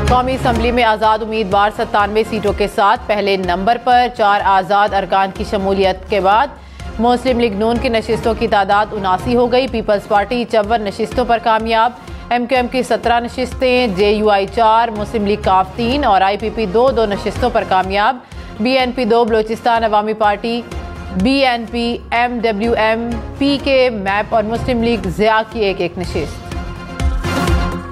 कौमी असम्बली में आज़ाद उम्मीदवार 97 सीटों के साथ पहले नंबर पर। 4 आज़ाद अरकान की शमूलियत के बाद मुस्लिम लीग नून की नशिस्तों की तादाद 79 हो गई। पीपल्स पार्टी 54 नशिस्तों पर कामयाब। MQM की 17 नशिस्तें, JUI 4, मुस्लिम लीग काफ 3 और IPP 2 नशिस्तों पर कामयाब। BNP 2, Balochistan Awami Party, BNP, MWM, PK, मैप और मुस्लिम लीग ज़िया की एक नशिस्त।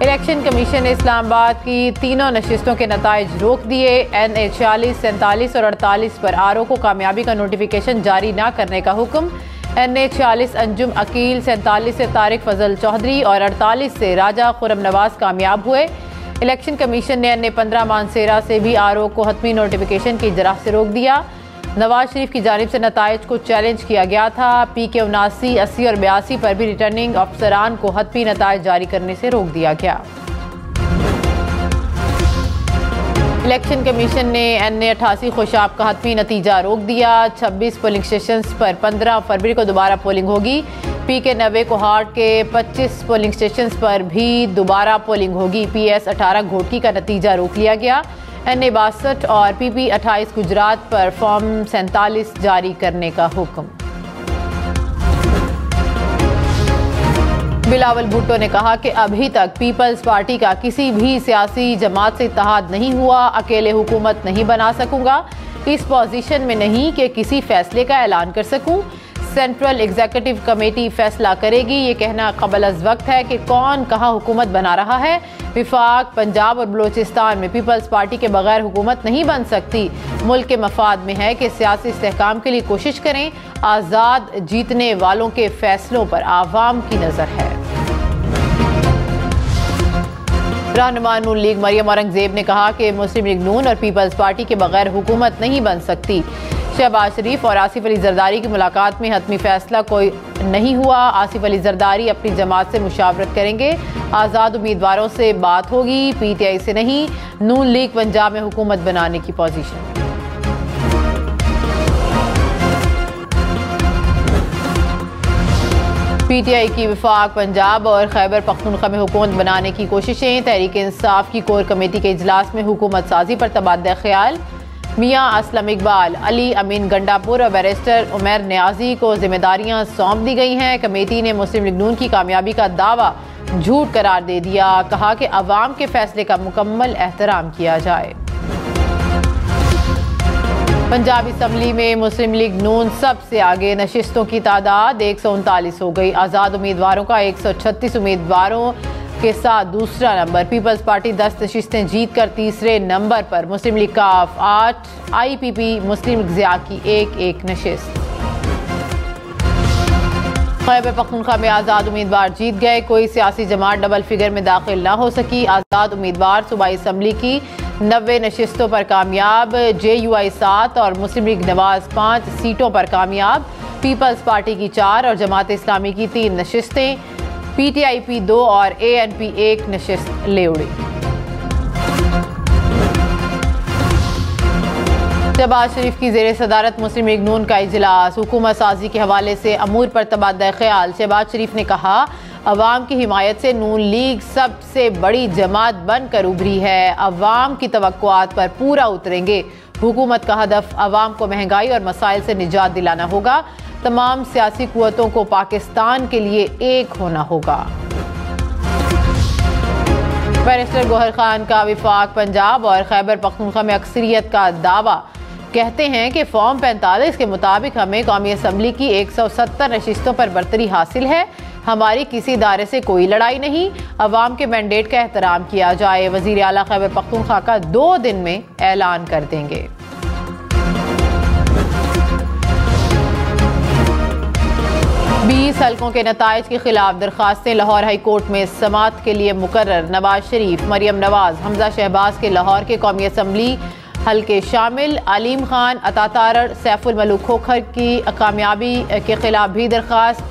इलेक्शन कमीशन ने इस्लामाबाद की तीनों नशिस्तों के नताइज रोक दिए। NA 40, 47 और 48 पर RO को कामयाबी का नोटिफिकेशन जारी न करने का हुक्म। NA 40 अंजुम अकील, 47 से तारिक फजल चौधरी और 48 से राजा खुरम नवाज कामयाब हुए। इलेक्शन कमीशन ने NA 15 मानसेरा से भी RO को हतमी नोटिफिकेशन की इजरा से रोक दिया। नवाज शरीफ की जानिब से नताइज को चैलेंज किया गया था। PK 79, 80 और 82 पर भी रिटर्निंग अफसरान को हतमी नताइज जारी करने से रोक दिया गया। इलेक्शन कमीशन ने NA 88 खुशाब का हतमी नतीजा रोक दिया। 26 पोलिंग स्टेशंस पर 15 फरवरी को दोबारा पोलिंग होगी। PK 90 कोहाट के 25 पोलिंग स्टेशंस पर भी दोबारा पोलिंग होगी। PS 18 घोटकी का नतीजा रोक लिया गया। NA 62 और PP 28 गुजरात पर फॉर्म 47 जारी करने का हुक्म। बिलावल भुट्टो ने कहा कि अभी तक पीपल्स पार्टी का किसी भी सियासी जमात से इत्तेहाद नहीं हुआ। अकेले हुकूमत नहीं बना सकूंगा, इस पोजीशन में नहीं कि किसी फैसले का ऐलान कर सकूं। सेंट्रल एग्जीक्यूटिव कमेटी फैसला करेगी। ये कहना कबल अज वक्त है कि कौन कहाँ हुकूमत बना रहा है। विफाक, पंजाब और बलोचिस्तान में पीपल्स पार्टी के बगैर हुकूमत नहीं बन सकती। मुल्क के मफाद में है कि सियासी इस्तेहकाम के लिए कोशिश करें। आज़ाद जीतने वालों के फैसलों पर आवाम की नज़र है। रहनुमा नून लीग मरियम औरंगजेब ने कहा कि मुस्लिम लीग नून और पीपल्स पार्टी के बगैर हुकूमत नहीं बन सकती। शहबाज शरीफ और आसिफ अली जरदारी की मुलाकात में हतमी फैसला कोई नहीं हुआ। आसिफ अली जरदारी अपनी जमात से मुशावरत करेंगे। आज़ाद उम्मीदवारों से बात होगी, PTI से नहीं। नून लीग पंजाब में हुकूमत बनाने की पोजीशन। PTI की विफाक, पंजाब और खैबर पख्तूनख्वा में हुकूमत बनाने की कोशिशें। तहरीक इंसाफ की कोर कमेटी के इजलास में हुकूमत साजी पर तबादला ख्याल। मियां असलम इकबाल, अली अमीन गंडापुर और बैरिस्टर उमर नियाजी को जिम्मेदारियां सौंप दी गई हैं। कमेटी ने मुस्लिम लीग नून की कामयाबी का दावा झूठ करार दे दिया। कहा कि अवाम के फैसले का मुकम्मल एहतराम किया जाए। पंजाब असम्बली में मुस्लिम लीग नून सबसे आगे। नशिस्तों की तादाद 139 हो गई। आज़ाद उम्मीदवारों का 136 उम्मीदवारों के साथ दूसरा नंबर। पीपल्स पार्टी 10 नशिस्तें जीत कर तीसरे नंबर पर। मुस्लिम लीग काफ 8, IPP मुस्लिम लीग ज़िया की एक नशिस्त। खैबर पख्तूनख्वा में आज़ाद उम्मीदवार जीत गए। कोई सियासी जमात डबल फिगर में दाखिल न हो सकी। आज़ाद उम्मीदवार सूबाई असम्बली की 90 नशिस्तों पर कामयाब। JUI 7 और मुस्लिम लीग नवाज 5 सीटों पर कामयाब। पीपल्स पार्टी की 4 और जमात इस्लामी की 3 नशिस्तें। PTIP 2 और ANP 1 नशिस्त ले उड़ी। शहबाज शरीफ की ज़ेरे सदारत मुस्लिम लीग नून का इजलास। हुकूमत साजी के हवाले से अमूर पर तबादला ख्याल। शहबाज शरीफ ने कहा, अवाम की हिमायत से नून लीग सबसे बड़ी जमात बनकर उभरी है। अवाम की तवक्कुआत पर पूरा उतरेंगे। हुकूमत का हदफ अवाम को महंगाई और मसाइल से निजात दिलाना होगा। तमाम सियासी कुव्वतों को पाकिस्तान के लिए एक होना होगा। बैरिस्टर गोहर खान का विफाक, पंजाब और खैबर पख्तूनख्वा में अक्सरियत का दावा। कहते हैं कि फॉर्म 45 के मुताबिक हमें कौमी असम्बली की 170 नशिस्तों पर बरतरी हासिल है। हमारी किसी इदारे से कोई लड़ाई नहीं। अवाम के मैंडेट का एहतराम किया जाए। वज़ीर आला खैबर पख्तूनख्वा का 2 दिन में ऐलान कर देंगे। बीस हल्कों के नताइज के खिलाफ दरखास्तें लाहौर हाई कोर्ट में समात के लिए मुकर्रर। नवाज शरीफ, मरियम नवाज, हमजा शहबाज के लाहौर के कौमी असम्बली हल्के शामिल। अलीम खान, अता तारड़, सैफुल मलूक खोखर की कामयाबी के खिलाफ भी दरखास्त।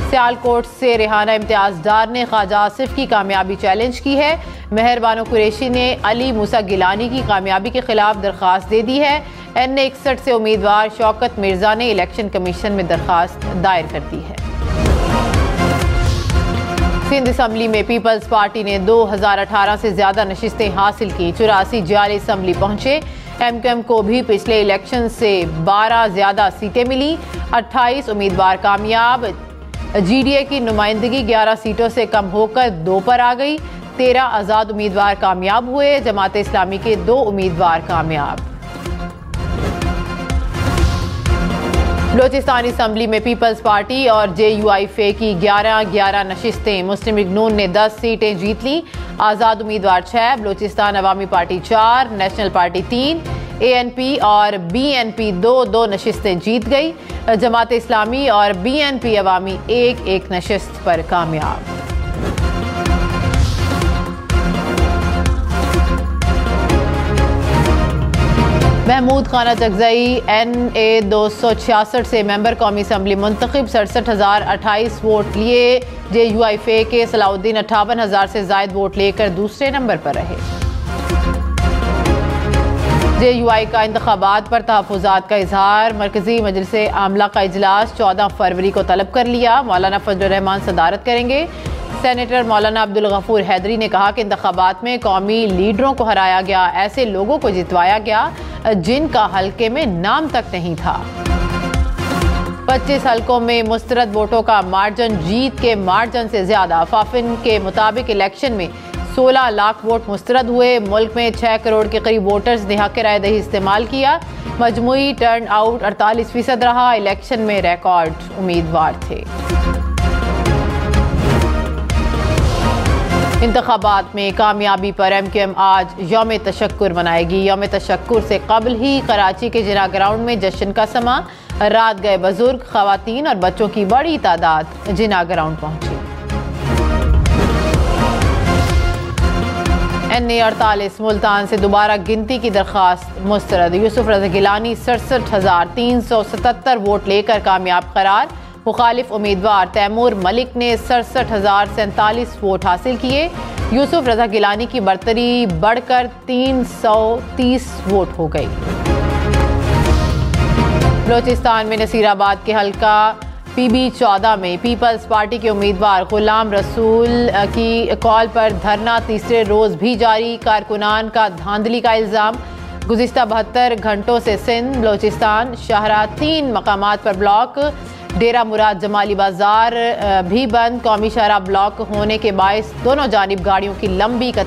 सियालकोट से रेहाना इम्तियाज डार ने ख्वाजा आसिफ की कामयाबी चैलेंज की है। मेहरबानो कुरैशी ने अली मूसा गिलानी की कामयाबी के खिलाफ दरखास्त दे दी है। NA 61 से उम्मीदवार शौकत मिर्जा ने इलेक्शन कमीशन में दरखास्त दायर कर दी है। सिंध असम्बली में पीपल्स पार्टी ने 2018 से ज्यादा नशिस्तें हासिल की। 84 जाली असम्बली पहुंचे। MQM को भी पिछले इलेक्शन से 12 ज्यादा सीटें मिली। 28 उम्मीदवार कामयाब। GDA की नुमाइंदगी 11 सीटों से कम होकर 2 पर आ गई। 13 आजाद उम्मीदवार कामयाब हुए। जमात इस्लामी के 2 उम्मीदवार कामयाब। बलोचिस्तान असम्बली में पीपल्स पार्टी और JUIF की 11 नशिस्तें। मुस्लिम लीग नून ने 10 सीटें जीत ली। आजाद उम्मीदवार 6, Balochistan Awami party 4, national party 3, ANP और BNP 2 नशिस्तें जीत गई। जमात इस्लामी और BNP अवामी 1 नशिस्त पर कामयाब। महमूद खाना चकजई NA 266 से मेंबर कौमी असम्बली मुंतखब। 67,028 वोट लिए। JUIF के सलाउद्दीन 58,000 से जायद वोट लेकर दूसरे नंबर पर रहे। JUI का इंतखाबात पर तहफ़्फ़ुज़ात का इजहार। मरकजी मजलिस आमला का इजलास 14 फरवरी को तलब कर लिया। मौलाना फजलुर रहमान सदारत करेंगे। सेनेटर मौलाना अब्दुल गफूर हैदरी ने कहा कि इंतखाबात में कौमी लीडरों को हराया गया, ऐसे लोगों को जितवाया गया जिनका हल्के में नाम तक नहीं था। 25 हल्कों में मुस्तरद वोटों का मार्जिन जीत के मार्जिन से ज्यादा। फाफिन के मुताबिक इलेक्शन में 16 लाख वोट मुस्तरद हुए। मुल्क में 6 करोड़ के करीब वोटर्स ने हक राय दही इस्तेमाल किया। मजमूई टर्न आउट 48% रहा। इलेक्शन में रिकॉर्ड उम्मीदवार थे। इंतखाबात में कामयाबी पर MQM आज यौम तशक्कुर मनाएगी। यौम तशक्कुर से कबल ही कराची के जिना ग्राउंड में जश्न का समा। रात गए बुजुर्ग, खवातीन और बच्चों की बड़ी तादाद जिना ग्राउंड पहुंची। NA 48 मुल्तान से दोबारा गिनती की दरख्वास्त मुस्तरद। यूसुफ रज़ा गिलानी 67,377 वोट लेकर कामयाब करार। मुखालिफ उम्मीदवार तैमूर मलिक ने 67,047 वोट हासिल किए। यूसुफ रज़ा गिलानी की बरतरी बढ़कर 330 वोट हो गई। बलोचिस्तान में नसीराबाद के हल्का PB14 में पीपल्स पार्टी के उम्मीदवार गुलाम रसूल की कॉल पर धरना तीसरे रोज भी जारी। कारकुनान का धांधली का इल्जाम। गुज़िश्ता 72 घंटों से सिंध बलोचिस्तान शाहराह 3 मकामात पर ब्लॉक। डेरा मुराद जमाली बाजार भी बंद। कौमी शाहराह ब्लॉक होने के बायस दोनों जानिब गाड़ियों की लंबी कतार